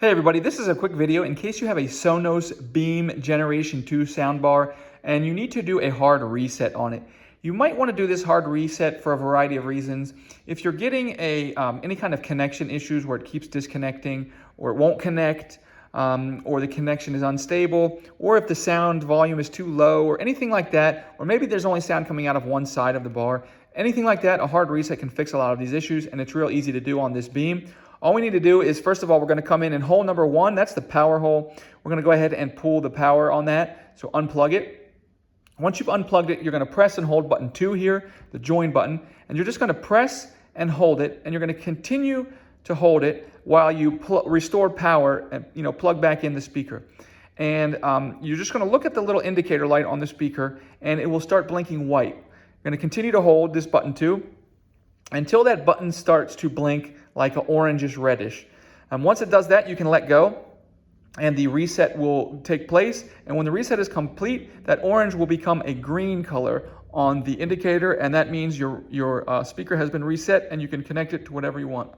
Hey everybody, this is a quick video in case you have a Sonos Beam Generation 2 soundbar and you need to do a hard reset on it. You might want to do this hard reset for a variety of reasons. If you're getting any kind of connection issues where it keeps disconnecting or it won't connect, or the connection is unstable, or if the sound volume is too low or anything like that, or maybe there's only sound coming out of one side of the bar, anything like that, a hard reset can fix a lot of these issues, and it's real easy to do on this Beam. All we need to do is, first of all, we're going to come in hole number 1, that's the power hole. We're going to go ahead and pull the power on that, so unplug it. Once you've unplugged it, you're going to press and hold button 2 here, the join button, and you're just going to press and hold it, and you're going to continue to hold it while you restore power and plug back in the speaker. And you're just going to look at the little indicator light on the speaker, and it will start blinking white. You're going to continue to hold this button 2 until that button starts to blink like an orangish reddish. Once it does that, you can let go and the reset will take place. And when the reset is complete, that orange will become a green color on the indicator, and that means your speaker has been reset and you can connect it to whatever you want.